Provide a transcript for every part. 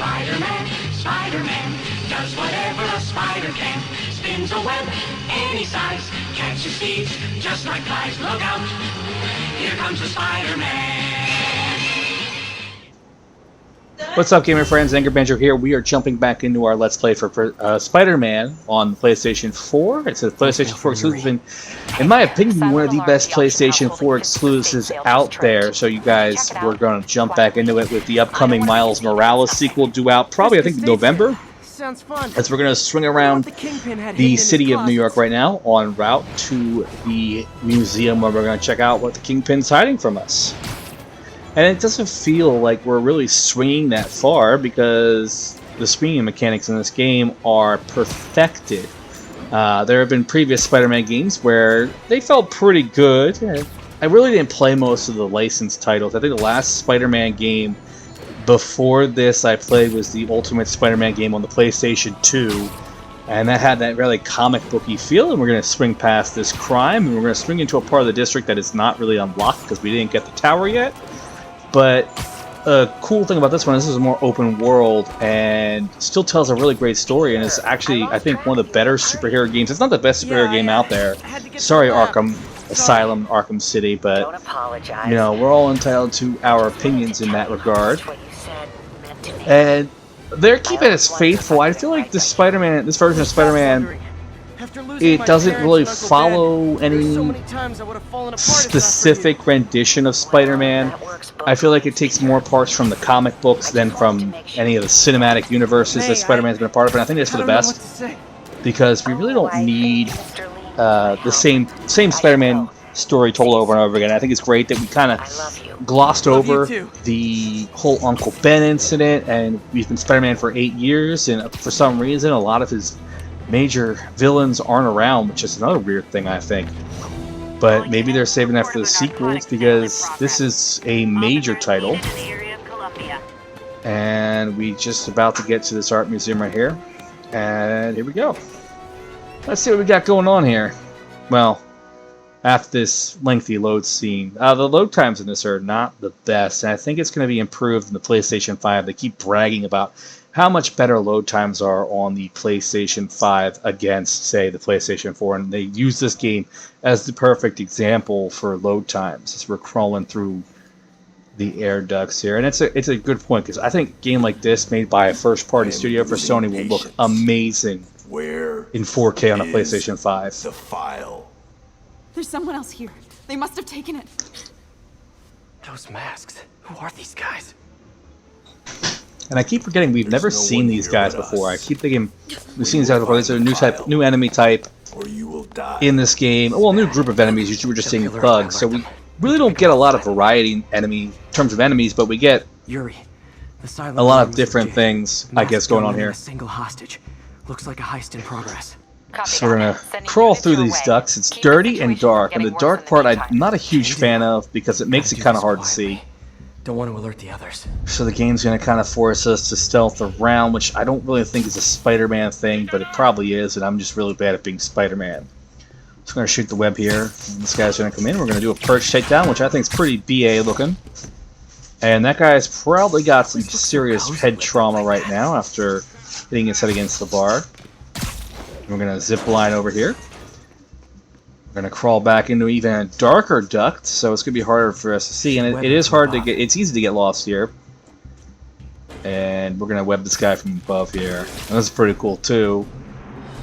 Spider-Man, Spider-Man, does whatever a spider can. Spins a web any size, catches thieves just like flies. Look out, here comes the Spider-Man. What's up, gamer friends? Anger Banjo here. We are jumping back into our Let's Play for Spider-Man on PlayStation 4. It's a PlayStation 4 exclusive, and in my opinion, one of the best PlayStation 4 exclusives out there. So you guys, we're going to jump back into it with the upcoming Miles Morales sequel due out probably, I think, November. Sounds fun. As we're going to swing around the city of New York right now en route to the museum where we're going to check out what the Kingpin's hiding from us. And it doesn't feel like we're really swinging that far because the swinging mechanics in this game are perfected. There have been previous Spider-Man games where they felt pretty good. I really didn't play most of the licensed titles. I think the last Spider-Man game before this I played was the Ultimate Spider-Man game on the PlayStation 2. And that had that really comic booky feel, and we're going to swing past this crime, and we're going to swing into a part of the district that is not really unlocked because we didn't get the tower yet. But a cool thing about this one is this is more open world and still tells a really great story, and is actually, I think, one of the better superhero games. It's not the best superhero game out there. Sorry, Arkham Asylum, Arkham City, but you know, we're all entitled to our opinions in that regard. And they're keeping it faithful. I feel like this Spider-Man, this version of Spider-Man, it doesn't really follow any specific rendition of Spider-Man. I feel like it takes more parts from the comic books than from any of the cinematic universes that Spider-Man's been a part of, and I think that's for the best, because we really don't need the same Spider-Man story told over and over again. I think it's great that we kind of glossed over the whole Uncle Ben incident, and we've been Spider-Man for 8 years, and for some reason a lot of his major villains aren't around, which is another weird thing, I think. But maybe they're saving that for the sequels, because this is a major title. And we just about to get to this art museum right here. And here we go. Let's see what we got going on here. Well, after this lengthy load scene. The load times in this are not the best, and I think it's going to be improved in the PlayStation 5. They keep bragging about how much better load times are on the PlayStation 5 against, say, the PlayStation 4, and they use this game as the perfect example for load times as we're crawling through the air ducts here. And it's a good point, because I think a game like this, made by a first-party studio for Sony, will look amazing in 4K on a PlayStation 5. The file. There's someone else here. They must have taken it. Those masks. Who are these guys? And I keep forgetting we've never seen these guys before. I keep thinking we've seen these guys before. These are a new type, new enemy type in this game. Well, a new group of enemies. Usually we're just seeing thugs, so we really don't get a lot of variety in terms of enemies, but we get a lot of different things, I guess, going on here. A single hostage. Looks like a heist in progress. So we're gonna crawl through these ducts. It's dirty and dark, and the dark part I'm not a huge fan of because it makes it kind of hard to see. Don't want to alert the others. So the game's going to kind of force us to stealth around, which I don't really think is a Spider-Man thing, but it probably is, and I'm just really bad at being Spider-Man. So I'm going to shoot the web here, and this guy's going to come in. We're going to do a perch takedown, which I think is pretty BA looking. And that guy's probably got some serious head trauma right now after hitting his head against the bar. And we're going to zip line over here. We're going to crawl back into even a darker duct, so it's going to be harder for us to see. And it is hard to get, it's easy to get lost here. And we're going to web this guy from above here. And this is pretty cool, too.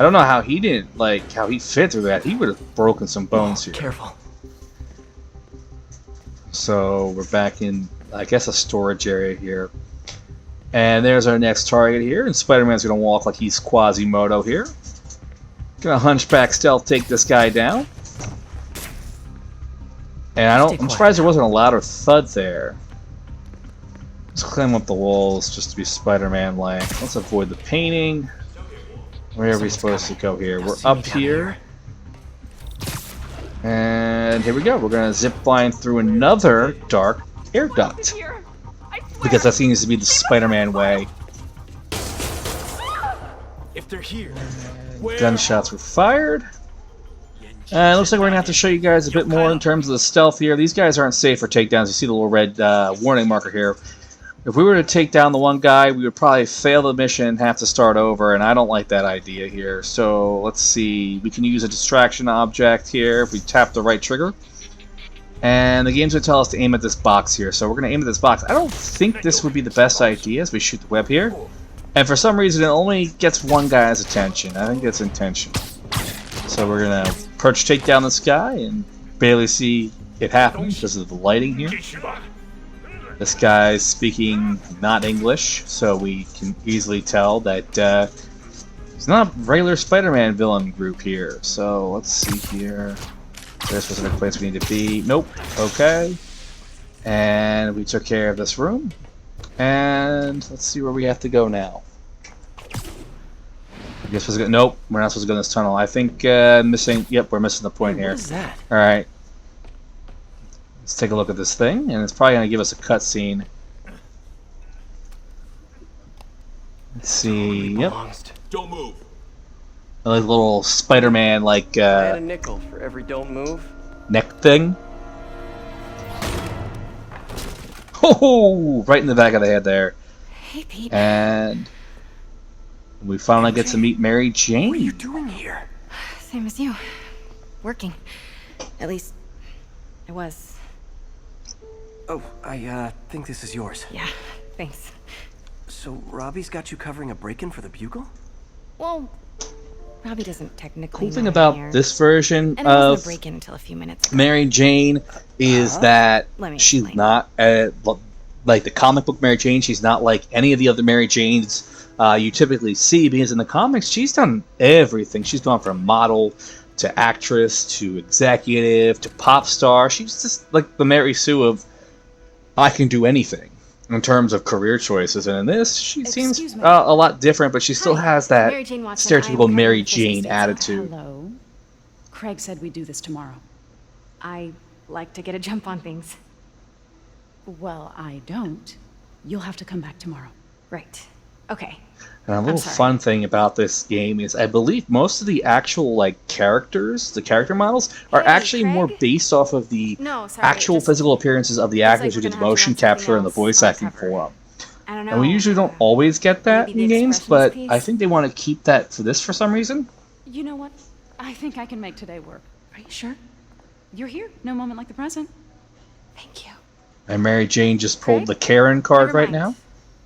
I don't know how he didn't, like, how he fit through that. He would have broken some bones here. Careful. So we're back in, I guess, a storage area here. And there's our next target here. And Spider-Man's going to walk like he's Quasimodo here. Gonna hunchback stealth take this guy down. And I'm surprised there wasn't a louder thud there. Let's climb up the walls just to be Spider-Man like. Let's avoid the painting. Where are we supposed to go here? We're up here. And here we go. We're gonna zip line through another dark air duct. Because that seems to be the Spider-Man way. If they're here. Gunshots were fired. And it looks like we're going to have to show you guys a bit more in terms of the stealth here. These guys aren't safe for takedowns. You see the little red warning marker here. If we were to take down the one guy, we would probably fail the mission and have to start over, and I don't like that idea here. So let's see. We can use a distraction object here if we tap the right trigger. And the game's going to tell us to aim at this box here. So we're going to aim at this box. I don't think this would be the best idea as we shoot the web here. And for some reason, it only gets one guy's attention. I think that's intentional. So we're going to approach, take down this guy, and barely see it happen because of the lighting here. This guy's speaking not English, so we can easily tell that it's not a regular Spider-Man villain group here. So let's see here. Is there a specific place we need to be? Nope. Okay. And we took care of this room. And let's see where we have to go now. I guess we're nope, we're not supposed to go in this tunnel. I think missing. Yep, we're missing the point here. What is that? All right. Let's take a look at this thing, and it's probably going to give us a cutscene. Let's see. Yep. Don't move. A little Spider-Man like I had a nickel for every don't move. neck thing. Oh, right in the back of the head there. Hey, Pete. And we finally get to meet Mary Jane. What are you doing here? Same as you. Working. At least, I was. Oh, I think this is yours. Yeah, thanks. So Robbie's got you covering a break-in for the Bugle? Well, Robbie doesn't technically Cool thing know about I'm here. this version And it wasn't of a break-in until a few minutes ago. Mary Jane is that Let me she's explain. not like the comic book Mary Jane. She's not like any of the other Mary Janes you typically see, because in the comics she's done everything. She's gone from model to actress to executive to pop star. She's just like the Mary Sue of I can do anything in terms of career choices. And in this, she seems Excuse me. a lot different, but she still has that Mary Jane Watson, stereotypical I'm Mary covering for Jane Sister. attitude. Hello. Craig said we'd do this tomorrow. I like to get a jump on things. Well, I don't. You'll have to come back tomorrow. Right. Okay. And a little sorry. fun thing about this game is I believe most of the actual characters, the character models, are Hey, actually more Craig? based off of the No, sorry, actual just- physical appearances of the looks actors like who we're did the gonna have to motion run something capture and the else voice on acting cover. for them. I don't know. And we usually don't always get that maybe in the games, expressionist but piece? I think they want to keep that for this for some reason. You know what? I think I can make today work. Are you sure? You're here. No moment like the present. Thank you. And Mary Jane just pulled Craig? the Karen card Never right mind. now,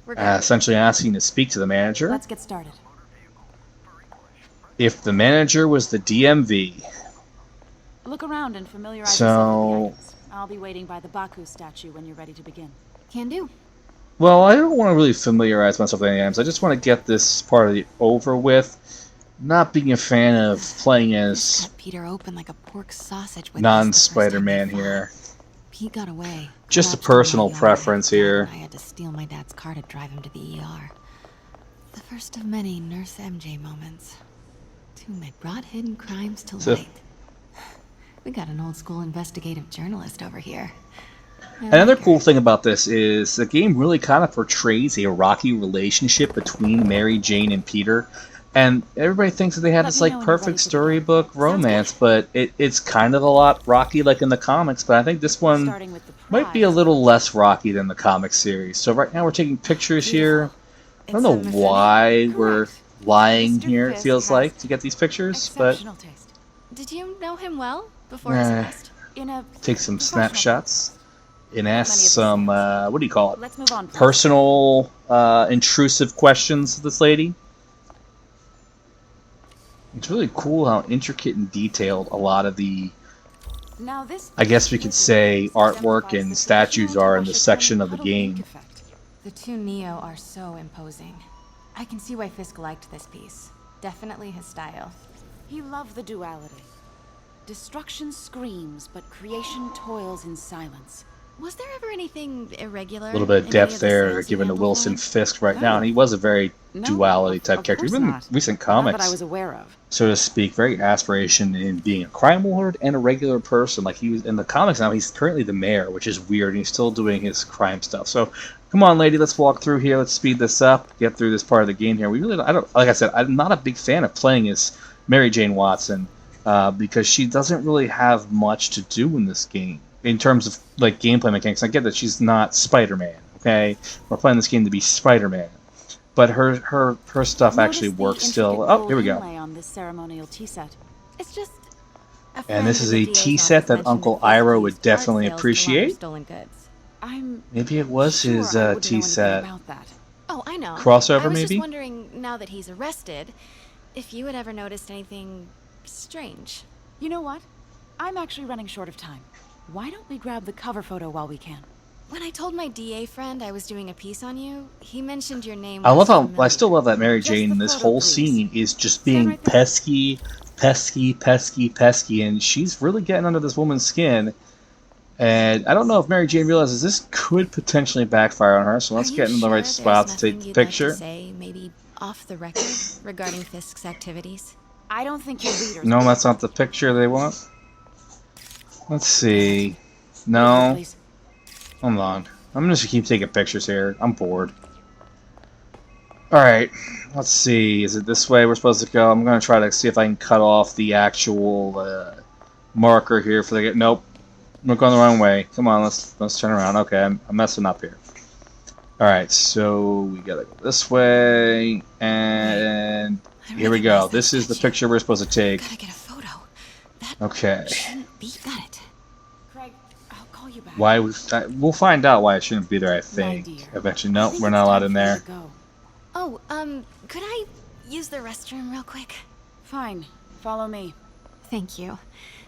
We're good. essentially asking to speak to the manager. Let's get started. If the manager was the DMV, Look around and familiarize So- yourself with the items. I'll be waiting by the Baku statue when you're ready to begin. Can do. well, I don't want to really familiarize myself with any items. I just want to get this part of it over with. Not being a fan of playing as Cut Peter open like a pork sausage with non-Spider-Man here. Pete got away. Just a Collapsed in my personal yard. preference here. I had to steal my dad's car to drive him to the ER. The first of many Nurse MJ moments. Two men brought hidden crimes to So- light. We got an old school investigative journalist over here. I Another like her. cool thing about this is the game really kind of portrays a rocky relationship between Mary Jane and Peter. And everybody thinks that they have Let this me know when you're perfect ready to begin. storybook Sounds romance, but it's kind of a lot rocky like in the comics, but I think this one Starting with the might be a prize. little less rocky than the comic series. So right now we're taking pictures here. I don't It's know a Mr. why we're Correct. lying Mr. here, it Fisk feels has like, to get these pictures, but Exceptional taste. Did you know him well before his Nah. arrest? In a take some professional snapshots and ask Many of the some, same. what do you call it? Let's move on. please. Personal, intrusive questions of this lady. It's really cool how intricate and detailed a lot of the, Now this I guess we could say, artwork exemplifies and the statues traditional are in this Washington section of the huddle link game. effect. The two Neo are so imposing. I can see why Fisk liked this piece. Definitely his style. He loved the duality. Destruction screams, but creation toils in silence. Was there ever anything irregular? A little bit of in any depth the there sales you given to handled Wilson for him? Fisk right now, and he was a very No, duality type of character, course even in not. recent Not comics, that I was aware of. so to speak. Very aspiration in being a crime lord and a regular person. Like he was in the comics now, he's currently the mayor, which is weird, and he's still doing his crime stuff. So come on, lady, let's walk through here. Let's speed this up. Get through this part of the game here. We really, I don't, like I said, I'm not a big fan of playing as Mary Jane Watson because she doesn't really have much to do in this game in terms of like gameplay mechanics. I get that she's not Spider-Man, okay? We're playing this game to be Spider-Man. But her stuff actually Notice the works still. intricate Oh, gold here we go. inlay on this ceremonial tea set. It's just a And friend this is in the a DA's tea office set that mentioned Uncle that Ira these would art definitely sales go on appreciate. stolen goods. I'm Maybe it was sure his I wouldn't tea know set. anything about that. Oh, I know. Crossover, I was maybe? just wondering, now that he's arrested, if you had ever noticed anything strange. You know what? I'm actually running short of time. Why don't we grab the cover photo while we can? When I told my DA friend I was doing a piece on you, he mentioned your name. I love was how familiar. I still love that Mary Just Jane the in this photo, whole please. scene is just Stand being right there. pesky, pesky, pesky, pesky, and she's really getting under this woman's skin. And I don't know if Mary Jane realizes this could potentially backfire on her, so let's Are you get in the sure right there's spot to nothing take the you'd like picture. to say, maybe off the record, regarding Fisk's activities? I don't think your readers. No, will. that's not the picture they want. Let's see. Wait here, No. please. Hold on. I'm just gonna keep taking pictures here. I'm bored. Alright. Let's see. Is it this way we're supposed to go? I'm gonna try to see if I can cut off the actual marker here for the... Nope. We're going the wrong way. Come on, let's turn around. Okay, I'm messing up here. Alright, so we gotta go this way. And I here we go. recognize that This is the statue. picture we're supposed to take. Gotta get a photo. That Okay. shouldn't be. Got it. Craig, I'll call you back. Why we'll find out why it shouldn't be there, I think. dear. Eventually, I no, think we're it's not allowed time in for you there. to go. Oh, could I use the restroom real quick? Fine. Follow me. Thank you.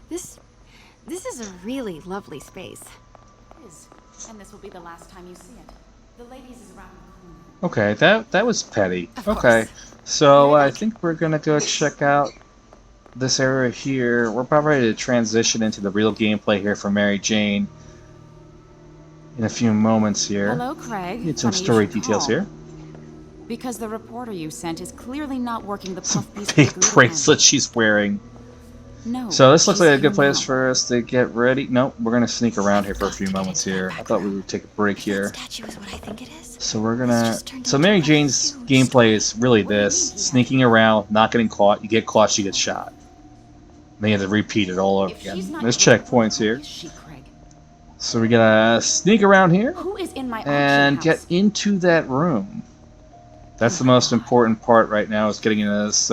This is a really lovely space. It is. And this will be the last time you see it. The ladies is around the corner. Okay, that was petty. Of Okay, course. so I think we're gonna go check out this area here. We're about ready to transition into the real gameplay here for Mary Jane in a few moments here. Hello, Craig. Need some Funny you story should details call. here. Because the reporter you sent is clearly not working the Some puff piece big of the glue bracelet she's wearing. again. No. So this looks she's like a good here place now. for us to get ready. Nope, we're gonna sneak around here for a few moments here. I thought we would take a break here. That statue is what I think it is. So we're It's gonna. just turned So into Mary a Jane's huge gameplay is really this: sneaking around, not getting caught. You get caught, she gets shot. Then you have to repeat it all over If she's again. not There's your checkpoints reporter, here. who is she, Craig? So we gotta sneak around here Who is in my and auction get house? into that room. That's the most important part right now: is getting into this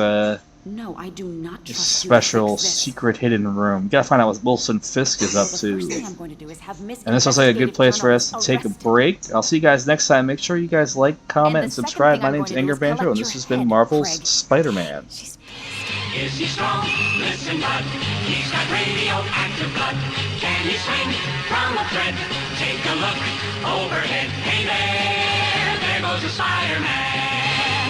No, I do not this trust you. special Fix this. secret hidden room. You gotta find out what Wilson Fisk is up The to. first thing I'm going to do is have Miss And this looks like a good Investigative place for us to Journalist take a arrested. break. I'll see you guys next time. Make sure you guys like, comment, and the second subscribe. thing My I'm name's going to do Anger is Banjo, and collect this your has been head, Marvel's Craig. Spider-Man. She's Is he strong? Listen, bud. He's got radioactive blood. Can he swing from a thread? Take a look overhead. Hey there goes a Spider-Man.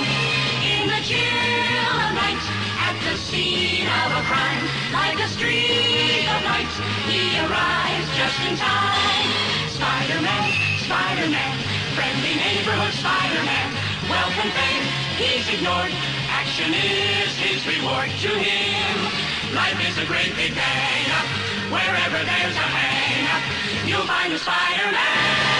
In the chill of night, at the scene of a crime, like a streak of light, he arrives just in time. Spider-Man, Spider-Man, friendly neighborhood Spider-Man. Wealth and fame, he's ignored. Action is his reward to him. Life is a great big hang-up. Wherever there's a hang-up, you'll find a Spider-Man.